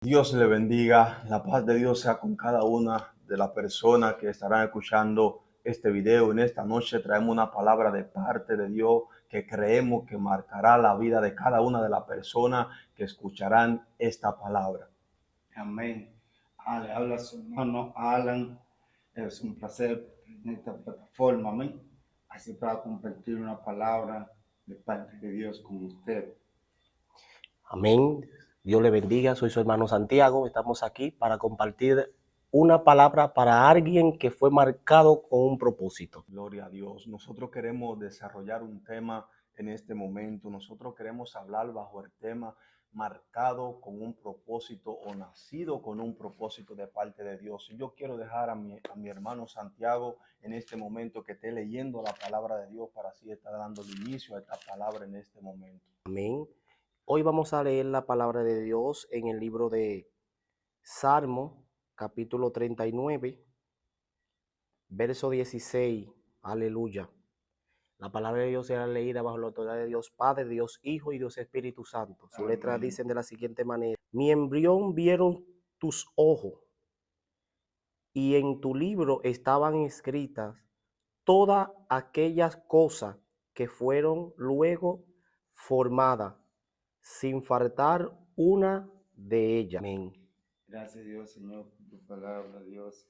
Dios le bendiga, la paz de Dios sea con cada una de las personas que estarán escuchando este video. En esta noche traemos una palabra de parte de Dios que creemos que marcará la vida de cada una de las personas que escucharán esta palabra. Amén. Le habla su hermano Alan. Es un placer en esta plataforma, amén. Así para compartir una palabra de parte de Dios con usted. Amén. Dios le bendiga. Soy su hermano Santiago. Estamos aquí para compartir una palabra para alguien que fue marcado con un propósito. Gloria a Dios. Nosotros queremos desarrollar un tema en este momento. Nosotros queremos hablar bajo el tema marcado con un propósito o nacido con un propósito de parte de Dios. Y yo quiero dejar a mi hermano Santiago en este momento que esté leyendo la palabra de Dios para así estar dando inicio a esta palabra en este momento. Amén. Hoy vamos a leer la palabra de Dios en el libro de Salmo, capítulo 39, verso 16. Aleluya. La palabra de Dios será leída bajo la autoridad de Dios Padre, Dios Hijo y Dios Espíritu Santo. Sus letras dicen de la siguiente manera: Mi embrión vieron tus ojos, y en tu libro estaban escritas todas aquellas cosas que fueron luego formadas, sin faltar una de ellas. Amén. Gracias Dios, Señor, por tu palabra, Dios.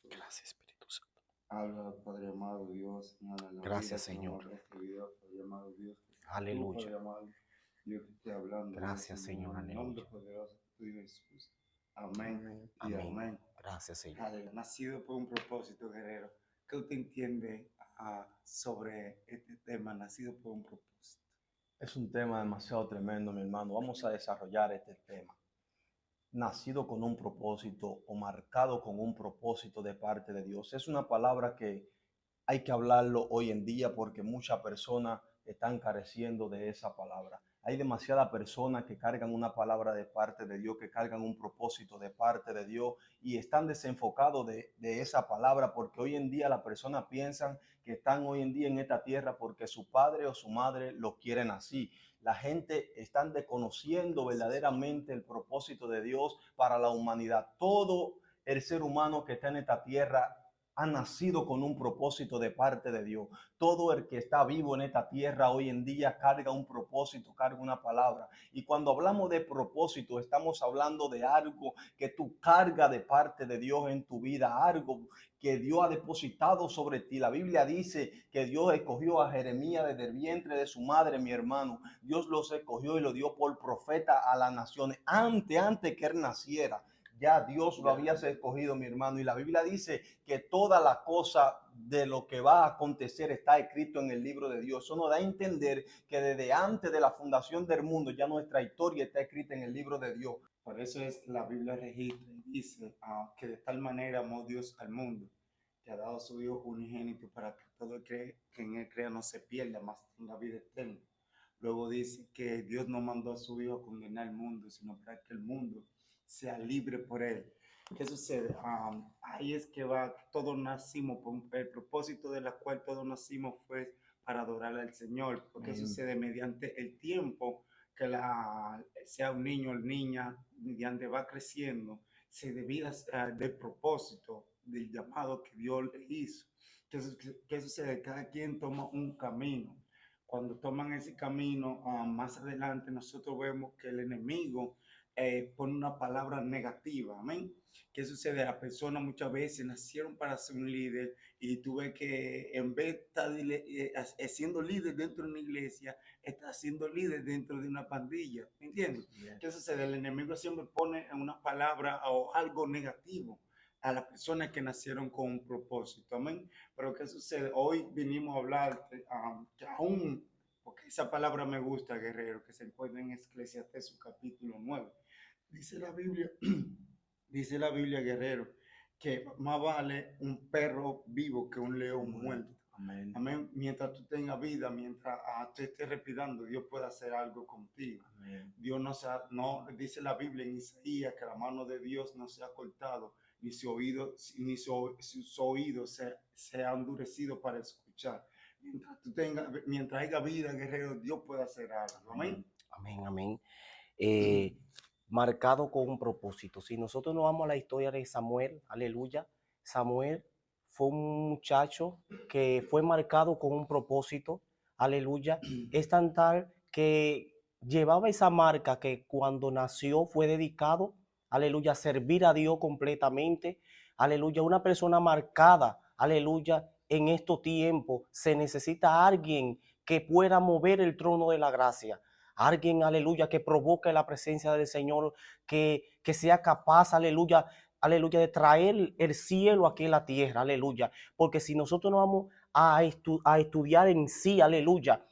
Gracias, Espíritu Santo. Habla, Padre amado Dios, nada en la Gracias, vida, Señor. este video, Padre amado Dios, que sea tú, Aleluya. Padre amado, Dios que esté hablando, Gracias, Dios, Señor. en el nombre Aleluya. poderoso de Jesús. Amén. Y Amén. amén. Gracias, Señor. Nacido por un propósito, guerrero. ¿Qué usted entiende sobre este tema, nacido por un propósito? Es un tema demasiado tremendo, mi hermano. Vamos a desarrollar este tema. Nacido con un propósito o marcado con un propósito de parte de Dios. Es una palabra que hay que hablarlo hoy en día porque muchas personas están careciendo de esa palabra. Hay demasiadas personas que cargan una palabra de parte de Dios, que cargan un propósito de parte de Dios y están desenfocados de esa palabra porque hoy en día las personas piensan que están hoy en día en esta tierra porque su padre o su madre lo quieren así. La gente está desconociendo verdaderamente el propósito de Dios para la humanidad. Todo el ser humano que está en esta tierra ha nacido con un propósito de parte de Dios. Todo el que está vivo en esta tierra hoy en día carga un propósito, carga una palabra. Y cuando hablamos de propósito, estamos hablando de algo que tú cargas de parte de Dios en tu vida, algo que Dios ha depositado sobre ti. La Biblia dice que Dios escogió a Jeremías desde el vientre de su madre, mi hermano. Dios los escogió y lo dio por profeta a las naciones antes que él naciera. Ya Dios lo había escogido, mi hermano. Y la Biblia dice que toda la cosa de lo que va a acontecer está escrito en el libro de Dios. Eso nos da a entender que desde antes de la fundación del mundo ya nuestra historia está escrita en el libro de Dios. Por eso es la Biblia registra y dice que de tal manera amó Dios al mundo, que ha dado a su Hijo unigénito para que todo el que en él crea no se pierda, mas tenga vida eterna. Luego dice que Dios no mandó a su Hijo a condenar al mundo, sino para que el mundo sea libre por él. ¿Qué sucede? Ahí es que va, todos nacimos, el propósito de la cual todos nacimos fue para adorar al Señor. ¿Qué sucede? Mediante el tiempo que sea un niño o niña, mediante va creciendo, se debida del propósito, del llamado que Dios le hizo. ¿Qué sucede? Cada quien toma un camino. Cuando toman ese camino, más adelante nosotros vemos que el enemigo pone una palabra negativa, amén. ¿Qué sucede? Las personas muchas veces nacieron para ser un líder y tú ves que en vez de estar siendo líder dentro de una iglesia, está siendo líder dentro de una pandilla, ¿me entiendes? ¿Qué sucede? El enemigo siempre pone una palabra o algo negativo a las personas que nacieron con un propósito, amén. Pero ¿qué sucede? Hoy vinimos a hablar que aún, porque esa palabra me gusta, guerrero, que se encuentra en Eclesiastés, su capítulo 9. Dice la Biblia, dice la Biblia, guerrero, que más vale un perro vivo que un león muerto. Amén. Amén. Mientras tú tengas vida, mientras tú estés respirando, Dios puede hacer algo contigo. Amén. Dios no, dice la Biblia en Isaías que la mano de Dios no se ha cortado, ni su oído, sus oídos se ha endurecido para escuchar. Mientras haya vida, guerrero, Dios puede hacer algo. Amén. Amén, amén. marcado con un propósito. Si nosotros nos vamos a la historia de Samuel, aleluya, Samuel fue un muchacho que fue marcado con un propósito, aleluya. Es tan tal que llevaba esa marca que cuando nació fue dedicado, aleluya, a servir a Dios completamente, aleluya. Una persona marcada, aleluya, en estos tiempos se necesita alguien que pueda mover el trono de la gracia. Alguien, aleluya, que provoque la presencia del Señor, que sea capaz, aleluya, aleluya, de traer el cielo aquí en la tierra, aleluya. Porque si nosotros no vamos a estudiar en sí, aleluya,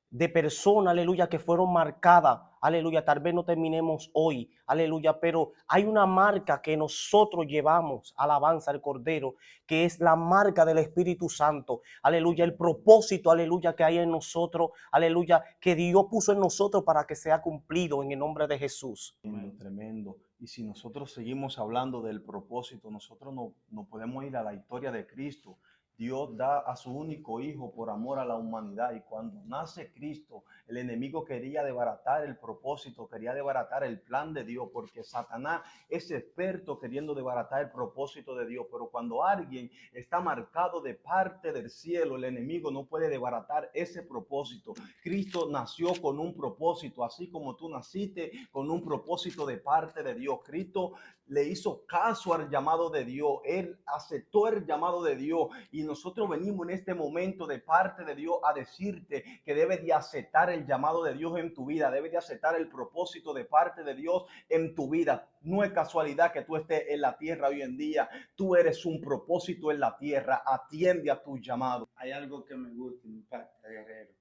de personas, aleluya, que fueron marcadas, aleluya, tal vez no terminemos hoy, aleluya, pero hay una marca que nosotros llevamos, alabanza al Cordero, que es la marca del Espíritu Santo, aleluya, el propósito, aleluya, que hay en nosotros, aleluya, que Dios puso en nosotros para que sea cumplido en el nombre de Jesús. Tremendo, tremendo. Y si nosotros seguimos hablando del propósito, nosotros no podemos ir a la historia de Cristo. Dios da a su único hijo por amor a la humanidad, y cuando nace Cristo, el enemigo quería desbaratar el propósito, quería desbaratar el plan de Dios, porque Satanás es experto queriendo desbaratar el propósito de Dios. Pero cuando alguien está marcado de parte del cielo, el enemigo no puede desbaratar ese propósito. Cristo nació con un propósito, así como tú naciste con un propósito de parte de Dios. Cristo le hizo caso al llamado de Dios, él aceptó el llamado de Dios, y nosotros venimos en este momento de parte de Dios a decirte que debes de aceptar el llamado de Dios en tu vida, debes de aceptar el propósito de parte de Dios en tu vida. No es casualidad que tú estés en la tierra hoy en día, tú eres un propósito en la tierra, atiende a tu llamado. Hay algo que me gusta y me impacta, guerrero.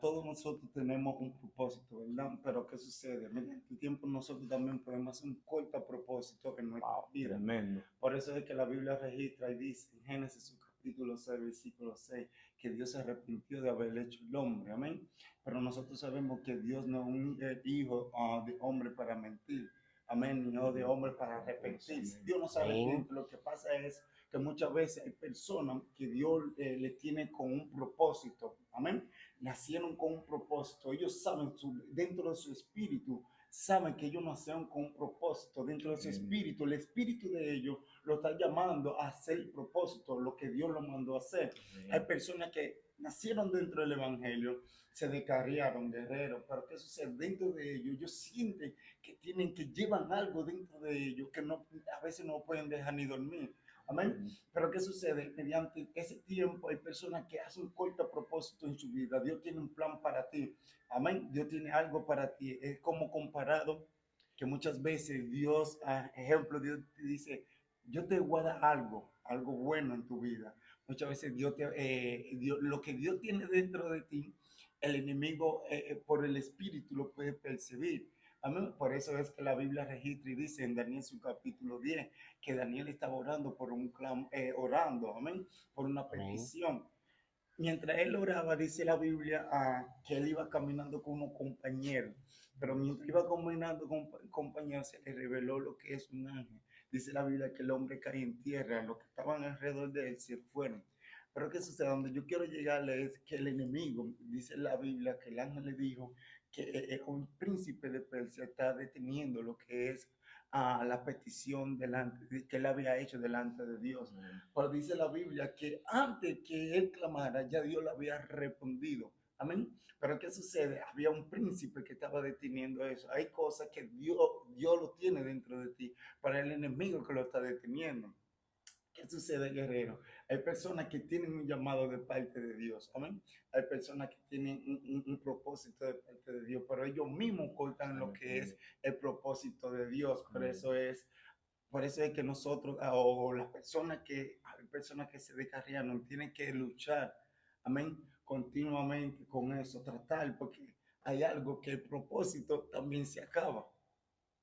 Todos nosotros tenemos un propósito, ¿verdad? Pero ¿qué sucede? Mediante el tiempo nosotros también podemos hacer un corto propósito en nuestra vida. Tremendo. Por eso es que la Biblia registra y dice en Génesis su capítulo 6, versículo 6, que Dios se arrepintió de haber hecho el hombre, amén. Pero nosotros sabemos que Dios no es un hijo de hombre para mentir, amén, no de hombre para arrepentirse. Dios no se arrepiente. Lo que pasa es que muchas veces hay personas que Dios le tiene con un propósito, amén. Nacieron con un propósito, ellos saben dentro de su espíritu, saben que ellos nacieron con un propósito dentro de su espíritu. El espíritu de ellos lo está llamando a hacer el propósito, lo que Dios lo mandó a hacer. Hay personas que nacieron dentro del evangelio, se descarriaron, guerreros, pero ¿qué sucede? Dentro de ellos sienten que llevan algo dentro de ellos que no, a veces no pueden dejar ni dormir. Amén. Pero ¿qué sucede? Mediante ese tiempo hay personas que hacen un corto propósito en su vida. Dios tiene un plan para ti. Amén. Dios tiene algo para ti. Es como comparado que muchas veces Dios, ejemplo, Dios te dice, yo te voy a dar algo bueno en tu vida. Muchas veces lo que Dios tiene dentro de ti, el enemigo por el espíritu lo puede percibir. Amén. Por eso es que la Biblia registra y dice en Daniel su capítulo 10 que Daniel estaba orando por un orando, amén, por una petición. Mientras él oraba, dice la Biblia que él iba caminando con unos compañeros, pero mientras iba caminando con compañeros se le reveló lo que es un ángel. Dice la Biblia que el hombre cae en tierra, los que estaban alrededor de él se fueron. Pero ¿qué sucede? Donde yo quiero llegarle es que el enemigo, dice la Biblia, que el ángel le dijo que un príncipe de Persia está deteniendo lo que es la petición que él había hecho delante de Dios. Pero dice la Biblia que antes que él clamara, ya Dios le había respondido. Amén. Pero ¿qué sucede? Había un príncipe que estaba deteniendo eso. Hay cosas que Dios lo tiene dentro de ti, para el enemigo que lo está deteniendo. ¿Qué sucede, guerrero? Hay personas que tienen un llamado de parte de Dios, amén. Hay personas que tienen un propósito de parte de Dios, pero ellos mismos cortan lo que es el propósito de Dios. Por eso es que nosotros, o las personas hay personas que se descarriaron, tienen que luchar, amén, continuamente con eso, tratar, porque hay algo que el propósito también se acaba.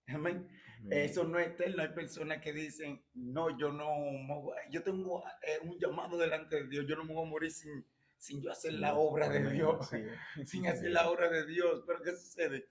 Amén. Eso no es eterno. Hay personas que dicen, no, yo tengo un llamado delante de Dios, yo no me voy a morir sin yo hacer la obra de Dios, sin hacer la obra de Dios. Pero ¿qué sucede?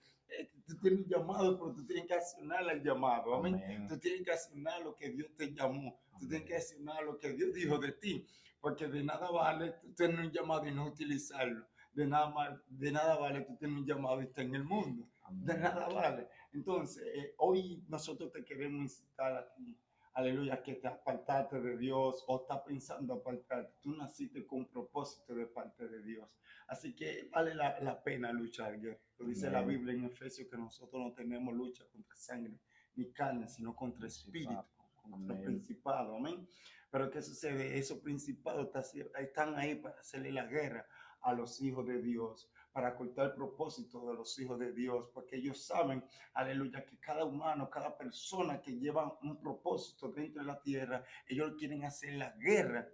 Tú tienes un llamado, pero tú tienes que accionar el llamado. Amén. Tú tienes que accionar lo que Dios te llamó. Tú tienes que accionar lo que Dios dijo de ti, porque de nada vale tú tener un llamado y no utilizarlo. De nada vale tú tener un llamado y estar en el mundo. De nada vale. Entonces, hoy nosotros te queremos incitar a ti, aleluya, que te apartaste de Dios o estás pensando apartarte. Tú naciste con propósito de parte de Dios. Así que vale la pena luchar, guerrero. Dice la Amén. Biblia en Efesios que nosotros no tenemos lucha contra sangre ni carne, sino contra espíritu, contra los Amén. principados. Amén. Pero ¿qué sucede? Esos principados están ahí para hacerle la guerra a los hijos de Dios, para cortar el propósito de los hijos de Dios, porque ellos saben, aleluya, que cada humano, cada persona que lleva un propósito dentro de la tierra, ellos quieren hacer la guerra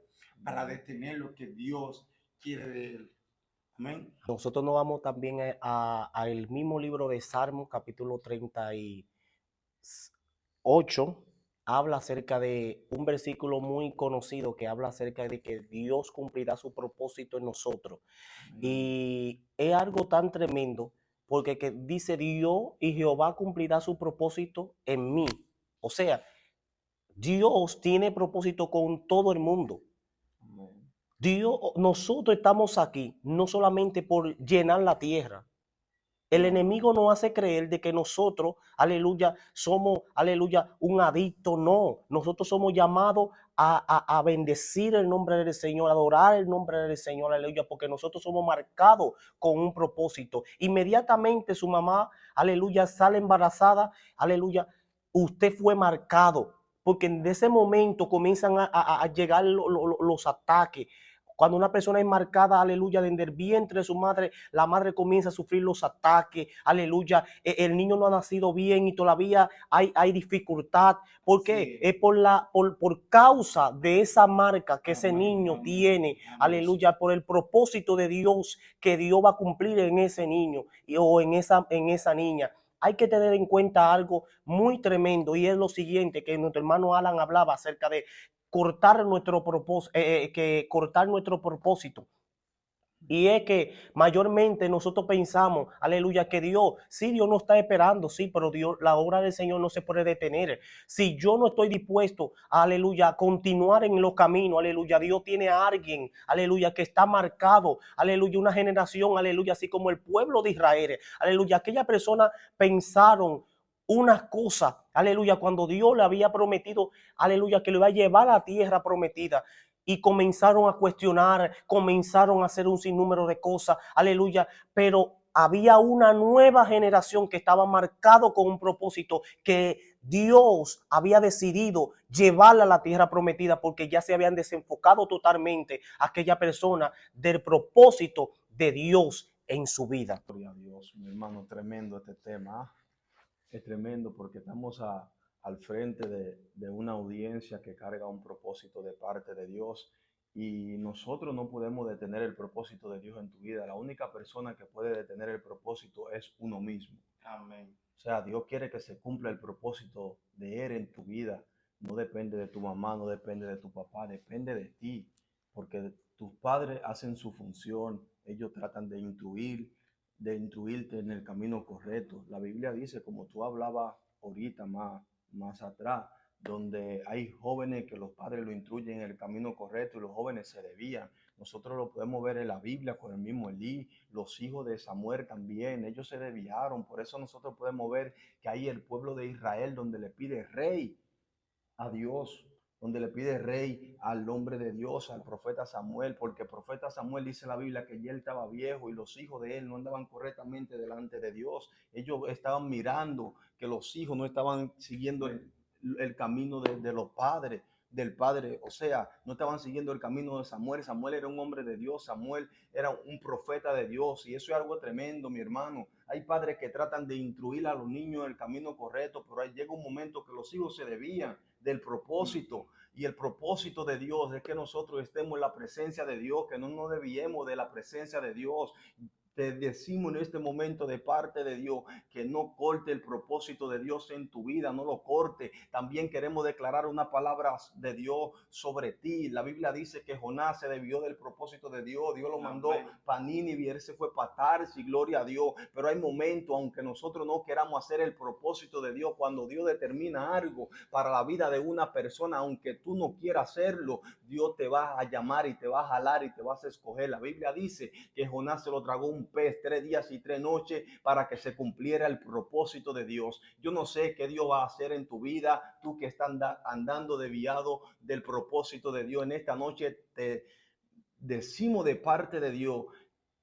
para detener lo que Dios quiere de él. Amén. Nosotros nos vamos también a el mismo libro de Salmos, capítulo 38, habla acerca de un versículo muy conocido que habla acerca de que Dios cumplirá su propósito en nosotros. Y es algo tan tremendo porque que dice Dios y Jehová cumplirá su propósito en mí. O sea, Dios tiene propósito con todo el mundo. Amén. Dios, nosotros estamos aquí no solamente por llenar la tierra. El enemigo nos hace creer de que nosotros, aleluya, somos, aleluya, un adicto. No, nosotros somos llamados a bendecir el nombre del Señor, a adorar el nombre del Señor, aleluya, porque nosotros somos marcados con un propósito. Inmediatamente su mamá, aleluya, sale embarazada, aleluya, usted fue marcado, porque en ese momento comienzan a llegar los ataques. Cuando una persona es marcada, aleluya, desde el vientre de su madre, la madre comienza a sufrir los ataques, aleluya. El niño no ha nacido bien y todavía hay dificultad. ¿Por qué? Sí. Es por causa de esa marca que ese Amén, niño amén, tiene, amén. aleluya, por el propósito de Dios que Dios va a cumplir en ese niño o en esa niña. Hay que tener en cuenta algo muy tremendo y es lo siguiente que nuestro hermano Alan hablaba acerca de cortar nuestro propósito, cortar nuestro propósito. Y es que mayormente nosotros pensamos, aleluya, que Dios, sí, Dios nos está esperando, sí, pero Dios, la obra del Señor no se puede detener. Si yo no estoy dispuesto, aleluya, a continuar en los caminos, aleluya, Dios tiene a alguien, aleluya, que está marcado, aleluya, una generación, aleluya, así como el pueblo de Israel, aleluya, aquellas personas pensaron unas cosas, aleluya, cuando Dios le había prometido, aleluya, que lo iba a llevar a la tierra prometida y comenzaron a cuestionar, comenzaron a hacer un sinnúmero de cosas, aleluya, pero había una nueva generación que estaba marcado con un propósito que Dios había decidido llevarla a la tierra prometida porque ya se habían desenfocado totalmente aquella persona del propósito de Dios en su vida. Gloria a Dios, mi hermano, tremendo este tema. Es tremendo porque estamos al frente de una audiencia que carga un propósito de parte de Dios y nosotros no podemos detener el propósito de Dios en tu vida. La única persona que puede detener el propósito es uno mismo. Amén. O sea, Dios quiere que se cumpla el propósito de Él en tu vida. No depende de tu mamá, no depende de tu papá, depende de ti. Porque tus padres hacen su función, ellos tratan de instruirte en el camino correcto. La Biblia dice, como tú hablabas ahorita más atrás, donde hay jóvenes que los padres lo instruyen en el camino correcto y los jóvenes se desvían. Nosotros lo podemos ver en la Biblia con el mismo Elí, los hijos de Samuel también, ellos se desviaron. Por eso nosotros podemos ver que hay el pueblo de Israel donde le pide rey a Dios, donde le pide rey al hombre de Dios, al profeta Samuel, porque el profeta Samuel dice en la Biblia que ya él estaba viejo y los hijos de él no andaban correctamente delante de Dios. Ellos estaban mirando que los hijos no estaban siguiendo el camino de los padres, del padre, o sea, no estaban siguiendo el camino de Samuel. Samuel era un hombre de Dios, Samuel era un profeta de Dios y eso es algo tremendo, mi hermano. Hay padres que tratan de instruir a los niños en el camino correcto, pero ahí llega un momento que los hijos se desvían del propósito. Y el propósito de Dios es que nosotros estemos en la presencia de Dios, que no nos desviemos de la presencia de Dios. Te decimos en este momento de parte de Dios que no corte el propósito de Dios en tu vida, no lo corte. También queremos declarar una palabra de Dios sobre ti. La Biblia dice que Jonás se desvió del propósito de Dios. Dios lo mandó para Nínive y él se fue para Tarsis, gloria a Dios. Pero hay momentos, aunque nosotros no queramos hacer el propósito de Dios, cuando Dios determina algo para la vida de una persona, aunque tú no quieras hacerlo, Dios te va a llamar y te va a jalar y te vas a escoger. La Biblia dice que Jonás se lo tragó un un pez 3 días y 3 noches para que se cumpliera el propósito de Dios. Yo no sé qué Dios va a hacer en tu vida, tú que estás andando desviado del propósito de Dios. En esta noche te decimos de parte de Dios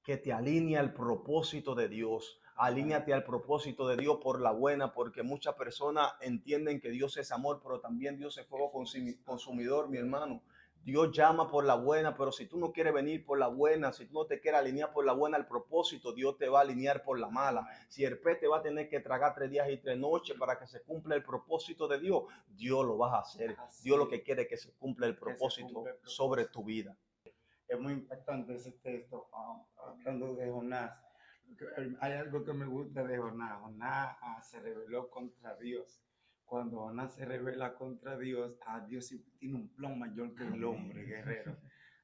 que te alinea al propósito de Dios. Alíñate al propósito de Dios por la buena, porque muchas personas entienden que Dios es amor, pero también Dios es fuego consumidor, mi hermano. Dios llama por la buena, pero si tú no quieres venir por la buena, si tú no te quieres alinear por la buena al propósito, Dios te va a alinear por la mala. Si el pez te va a tener que tragar 3 días y 3 noches para que se cumpla el propósito de Dios, Dios lo va a hacer. Dios lo que quiere es que se cumpla el propósito sobre tu vida. Es muy impactante ese texto, hablando de Jonás. Hay algo que me gusta de Jonás. Jonás se rebeló contra Dios. Cuando Jonás se rebela contra Dios, a Dios siempre tiene un plan mayor que el hombre, guerrero.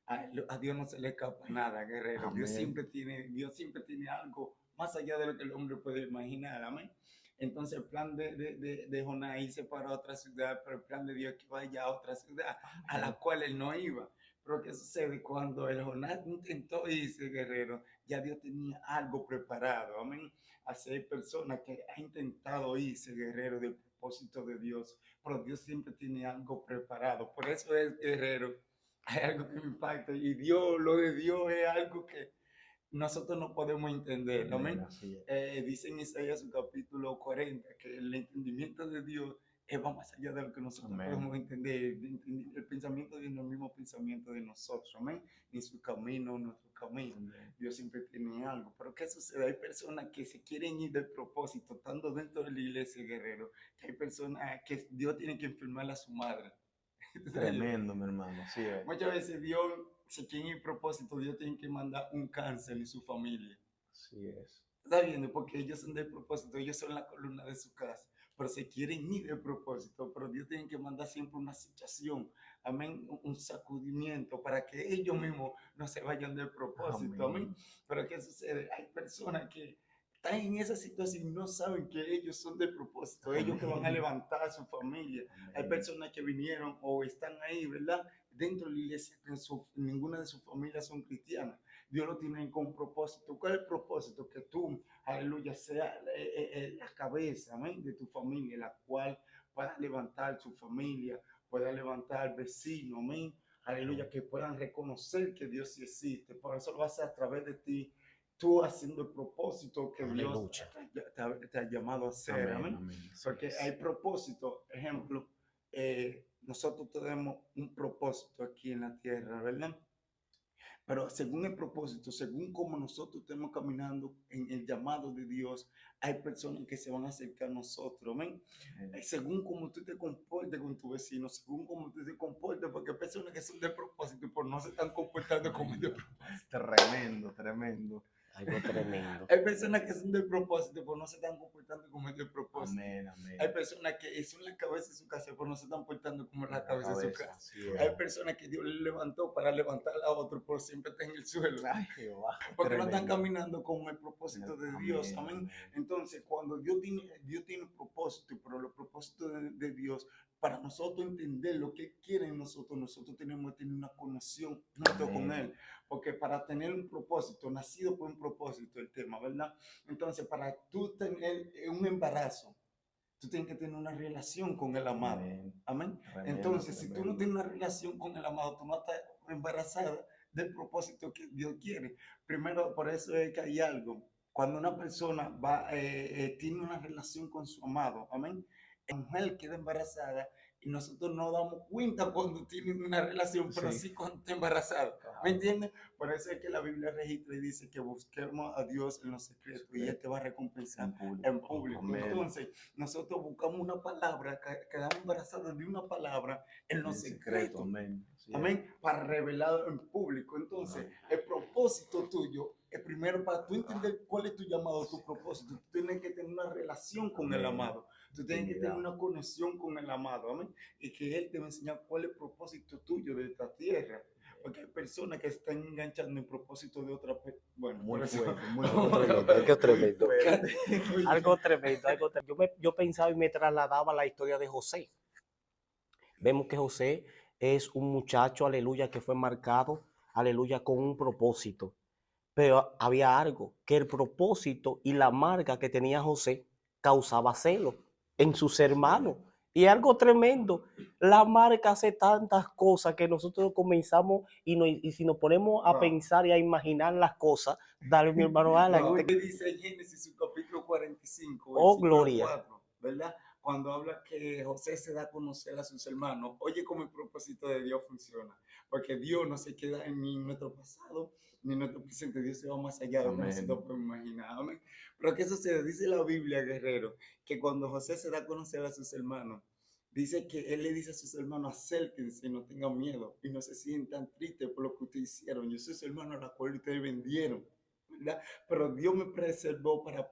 A Dios no se le escapa nada, guerrero. Dios siempre tiene algo más allá de lo que el hombre puede imaginar. Amén. Entonces el plan de Jonás irse para otra ciudad, pero el plan de Dios que vaya a otra ciudad a la cual él no iba. Pero ¿qué sucede? Cuando el Jonás intentó irse, guerrero, ya Dios tenía algo preparado. Amén. Así hay personas que han intentado irse, guerrero, del propósito de Dios, pero Dios siempre tiene algo preparado. Por eso es, guerrero, hay algo que me impacta. Y Dios, lo de Dios es algo que nosotros no podemos entender. Amén. Dice en Isaías su capítulo 40 que el entendimiento de Dios va más allá de lo que nosotros podemos entender. El pensamiento de Dios no es el mismo pensamiento de nosotros. Amén. Ni su camino, nuestro camino. Amén. Dios siempre tiene algo. Pero ¿qué sucede? Hay personas que se quieren ir del propósito, estando dentro de la iglesia, guerrero. Que hay personas que Dios tiene que enfermar a su madre. Tremendo, mi hermano. Sí, muchas veces Dios, si tiene el propósito, Dios tiene que mandar un cáncer en su familia. Así es. ¿Está viendo? Porque ellos son del propósito, ellos son la columna de su casa, pero se quieren ir del propósito, pero Dios tiene que mandar siempre una situación, amén, un sacudimiento para que ellos mismos no se vayan del propósito, amén. Pero ¿qué sucede? Hay personas que están en esa situación y no saben que ellos son del propósito, ellos que van a levantar a su familia. Hay personas que vinieron o están ahí, ¿verdad? Dentro de la iglesia, ninguna de sus familias son cristianas. Dios lo tiene con propósito. ¿Cuál es el propósito? Que tú, aleluya, sea la cabeza, amén, de tu familia, la cual pueda levantar su familia, pueda levantar al vecino, amén, aleluya, que puedan reconocer que Dios sí existe. Por eso lo hace a través de ti, tú haciendo el propósito que Dios te ha llamado a hacer, amén. Porque hay propósito, ejemplo, nosotros tenemos un propósito aquí en la tierra, ¿verdad? Pero según el propósito, según como nosotros estemos caminando en el llamado de Dios, hay personas que se van a acercar a nosotros, amén. Según como tú te comportes con tu vecino, según como tú te comportes, porque hay personas que son de propósito, pero no se están comportando como de propósito. Tremendo, tremendo. Algo tremendo. Hay personas que son de propósito, pero no se están comportando como de propósito. Amén, amén. Hay personas que son la cabeza de su casa, pero no se están portando como la cabeza de su casa. Hay personas que Dios le levantó para levantar a otro, pero siempre están en el suelo. Ay, Jehová, porque tremendo. No están caminando con el propósito de Dios. Amén. Entonces, cuando Dios tiene un propósito, pero los propósitos de Dios, para nosotros entender lo que quiere nosotros tenemos que tener una conexión junto con Él. Porque para tener un propósito, nacido por un propósito, el tema, ¿verdad? Entonces, para tú tener un embarazo, tú tienes que tener una relación con el amado. Amén. Entonces, si tú no tienes una relación con el amado, tú no estás embarazada del propósito que Dios quiere. Primero, por eso es que hay algo. Cuando una persona tiene una relación con su amado, amén, la mujer queda embarazada y nosotros no damos cuenta cuando tienen una relación, pero sí cuando está embarazada. ¿Me entiendes? Por eso es que la Biblia registra y dice que busquemos a Dios en los secretos y Él te va a recompensar en público. Entonces, nosotros buscamos una palabra, quedamos embarazados de una palabra en los secretos. Amén. Amén. Para revelarlo en público. Entonces, el propósito tuyo es primero para tú entender cuál es tu llamado, tu propósito. Tú tienes que tener una relación con el amado. Tú tienes que tener una conexión con el amado, amén. Y que Él te va a enseñar cuál es el propósito tuyo de esta tierra. Porque hay personas que están enganchando el propósito de otra persona. Bueno, muy fuerte, algo tremendo. Algo tremendo. Yo pensaba y me trasladaba a la historia de José. Vemos que José es un muchacho, aleluya, que fue marcado, aleluya, con un propósito. Pero había algo, que el propósito y la marca que tenía José causaba celo en sus hermanos. Y algo tremendo, la marca hace tantas cosas que nosotros comenzamos y si nos ponemos a Wow. pensar y a imaginar las cosas, dale mi hermano Alan. Wow, ¿qué dice en Génesis su capítulo 45, Oh, versículo gloria. 4, ¿verdad? Cuando habla que José se da a conocer a sus hermanos, oye cómo el propósito de Dios funciona, porque Dios no se queda ni en nuestro pasado ni en nuestro presente, Dios se va más allá de lo que Amén. nosotros podemos imaginar. Amén. Pero ¿qué sucede? Dice la Biblia, guerrero, que cuando José se da a conocer a sus hermanos, dice que él le dice a sus hermanos, acérquense, no tengan miedo y no se sientan tristes por lo que ustedes hicieron. Yo soy su hermano a la cual ustedes vendieron, ¿verdad? Pero Dios me preservó para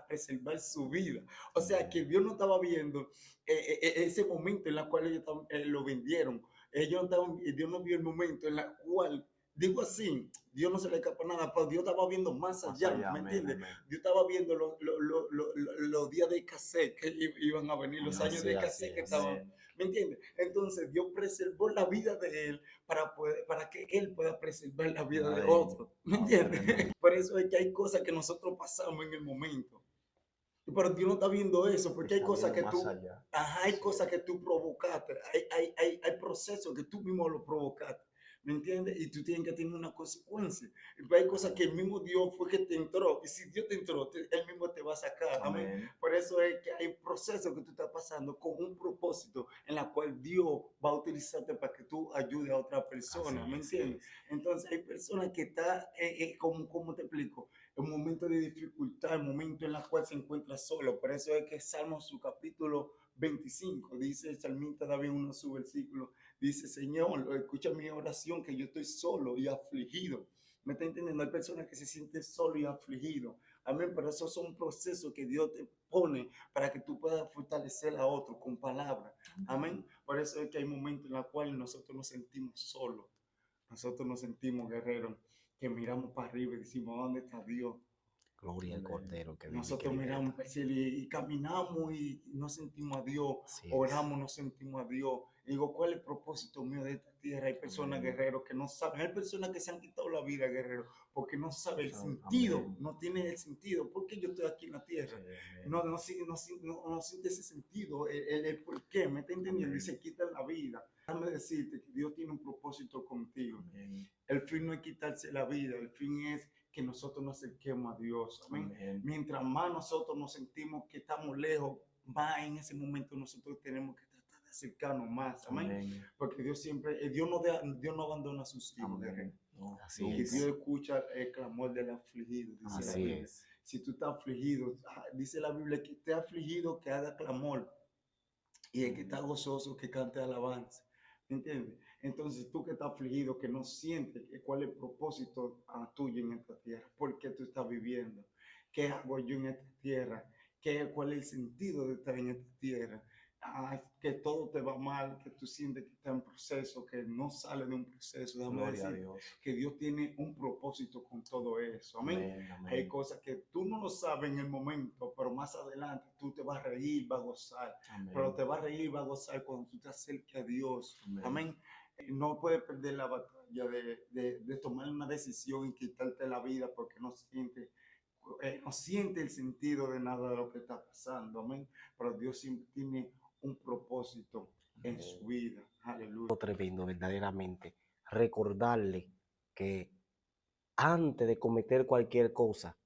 preservar su vida. O sea que Dios no estaba viendo ese momento en el cual ellos lo vendieron. Dios no vio el momento en el cual, digo así, Dios no se le escapa nada, pero Dios estaba viendo más allá, ¿me amén, entiendes? amén. Dios estaba viendo los días de escasez que iban a venir, los años de escasez que estaban, ¿me entiendes? Entonces Dios preservó la vida de él para que él pueda preservar la vida de Ay, otro, ¿me no, entiendes? tremendo. Por eso es que hay cosas que nosotros pasamos en el momento. Pero Dios no está viendo eso, porque hay Está cosas viendo que más tú, allá. ajá, hay Sí. cosas que tú provocaste, hay procesos que tú mismo lo provocaste, ¿me entiendes? Y tú tienes que tener una consecuencia. Pero hay cosas que el mismo Dios fue que te entró, y si Dios te entró, él mismo te va a sacar, amén. Amén. Por eso es que hay procesos que tú estás pasando con un propósito en la cual Dios va a utilizarte para que tú ayudes a otra persona, Así ¿me es. entiendes? Entonces hay personas que están, ¿cómo te explico? Un momento de dificultad, el momento en el cual se encuentra solo. Por eso es que Salmo su capítulo 25, dice el salmista David, uno de sus versículos, dice, Señor, escucha mi oración, que yo estoy solo y afligido. ¿Me está entendiendo? Hay personas que se sienten solo y afligido. Amén, pero esos son procesos que Dios te pone para que tú puedas fortalecer a otro con palabras. Amén. Por eso es que hay momentos en los cuales nosotros nos sentimos solos. Nosotros nos sentimos guerreros, que miramos para arriba y decimos, ¿dónde está Dios? Gloria al Amén. Cordero que vive y que Nosotros miramos liberta. para el cielo y caminamos y no sentimos a Dios, Así es. oramos, no sentimos a Dios. Y digo, ¿cuál es el propósito mío de esta tierra? Hay personas, Amén. guerreros, que no saben. Hay personas que se han quitado la vida, guerreros, porque no saben el Amén. sentido, no tienen el sentido. ¿Por qué yo estoy aquí en la tierra? Sí, amén. No siente ese sentido, el por qué, ¿me está entendiendo? Y Amén. se quitan la vida. Déjame decirte que Dios tiene un propósito contigo. Amén. El fin no es quitarse la vida, el fin es que nosotros nos acerquemos a Dios. Amén. Amén. Mientras más nosotros nos sentimos que estamos lejos, más en ese momento nosotros tenemos que tratar de acercarnos más. Amén. Amén. Porque Dios siempre, Dios no abandona a sus hijos. Amén. No, Así Y es. Dios escucha el clamor del afligido, dice la Así Biblia. es. Si tú estás afligido, dice la Biblia que esté afligido, que haga clamor. Y el que está gozoso, que cante alabanza. ¿Entiendes? Entonces tú que estás afligido, que no sientes cuál es el propósito tuyo en esta tierra, por qué tú estás viviendo, qué hago yo en esta tierra, cuál es el sentido de estar en esta tierra, que todo te va mal, que tú sientes que está en proceso, que no sale de un proceso. Déjame gloria a decir Dios. que Dios tiene un propósito con todo eso. Amén. Amén. Amén. Hay cosas que tú no lo sabes en el momento, pero más adelante tú te vas a reír, vas a gozar. Amén. Pero te vas a reír y vas a gozar cuando tú te acerques a Dios. Amén. Amén. No puedes perder la batalla de tomar una decisión y quitarte la vida porque no siente el sentido de nada de lo que está pasando. Amén. Pero Dios siempre tiene un propósito en su vida. Aleluya. Tremendo, verdaderamente. Recordarle que antes de cometer cualquier cosa,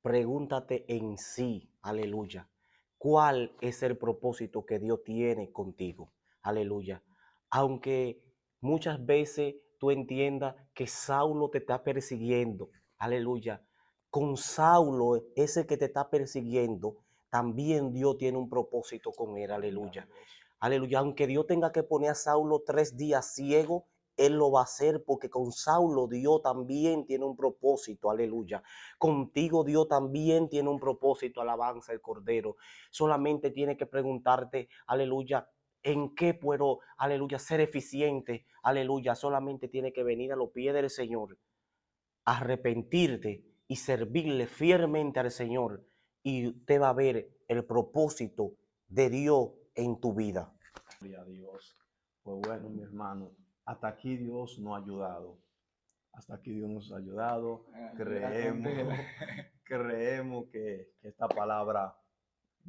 pregúntate en sí, aleluya, ¿cuál es el propósito que Dios tiene contigo? Aleluya. Aunque muchas veces tú entiendas que Saulo te está persiguiendo, aleluya, con Saulo, ese que te está persiguiendo, también Dios tiene un propósito con él, aleluya. Aleluya, aunque Dios tenga que poner a Saulo 3 días ciego, Él lo va a hacer porque con Saulo Dios también tiene un propósito, aleluya. Contigo Dios también tiene un propósito, alabanza el Cordero. Solamente tiene que preguntarte, aleluya, ¿en qué puedo, aleluya, ser eficiente? Aleluya, solamente tiene que venir a los pies del Señor, arrepentirte y servirle fielmente al Señor y usted va a ver el propósito de Dios en tu vida. Gloria a Dios. Pues bueno, mi hermano, hasta aquí Dios nos ha ayudado Hasta aquí Dios nos ha ayudado. La Creemos, condena. creemos que esta palabra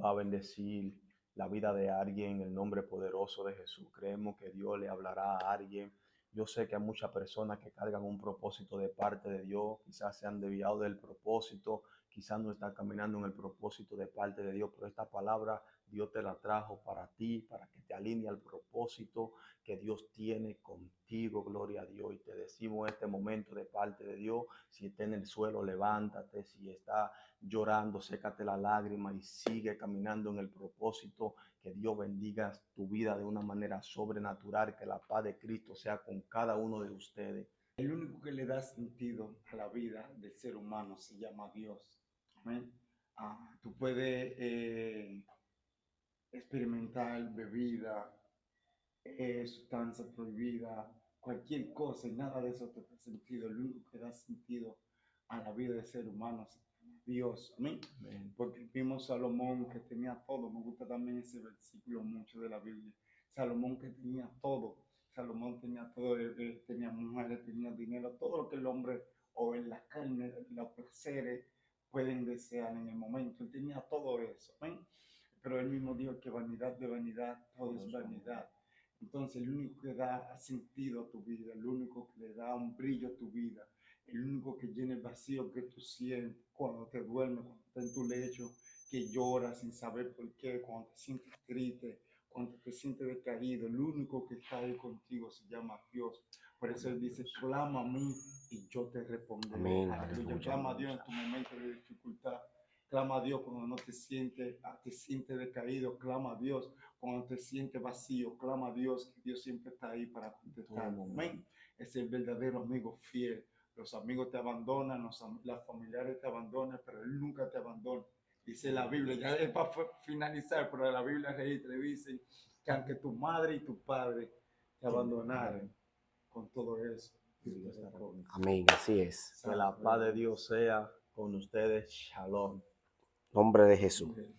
va a bendecir la vida de alguien en el nombre poderoso de Jesús. Creemos que Dios le hablará a alguien. Yo sé que hay muchas personas que cargan un propósito de parte de Dios, quizás se han desviado del propósito, quizás no están caminando en el propósito de parte de Dios, pero esta palabra Dios te la trajo para ti, para que te alinee al propósito que Dios tiene contigo, gloria a Dios. Y te decimos en este momento de parte de Dios, si está en el suelo, levántate, si está llorando, sécate la lágrima y sigue caminando en el propósito. Que Dios bendiga tu vida de una manera sobrenatural, que la paz de Cristo sea con cada uno de ustedes. El único que le da sentido a la vida del ser humano se llama Dios. Amén. Tú puedes experimentar bebida, sustancia prohibida, cualquier cosa, y nada de eso te da sentido. El único que da sentido a la vida del ser humano es Dios. Amén. Amén. Porque vimos Salomón que tenía todo. Me gusta también ese versículo mucho de la Biblia. Salomón que tenía todo. Salomón tenía todo, tenía mujeres, tenía dinero, todo lo que el hombre o en la carne, los placeres pueden desear en el momento. Él tenía todo eso. ¿Ven? Pero él mismo dijo que vanidad de vanidad, todo es vanidad. Entonces, el único que da sentido a tu vida, el único que le da un brillo a tu vida, el único que llena el vacío que tú sientes cuando te duermes, cuando estás en tu lecho, que lloras sin saber por qué, cuando te sientes triste, cuando te sientes decaído, el único que está ahí contigo se llama Dios. Por eso Él dice, clama a mí y yo te responderé. Amén, Aleluya. aleluya. Clama a Dios en tu momento de dificultad. Clama a Dios cuando no te sientes decaído. Clama a Dios cuando te sientes vacío. Clama a Dios, que Dios siempre está ahí para contestar. Amén. Es el verdadero amigo fiel. Los amigos te abandonan, los familiares te abandonan, pero Él nunca te abandona. Dice la Biblia, ya es para finalizar, pero la Biblia registra y dice que aunque tu madre y tu padre te abandonaren, con todo eso, Dios te responde. Amén, así es. Que la paz de Dios sea con ustedes. Shalom. Nombre de Jesús. Amén.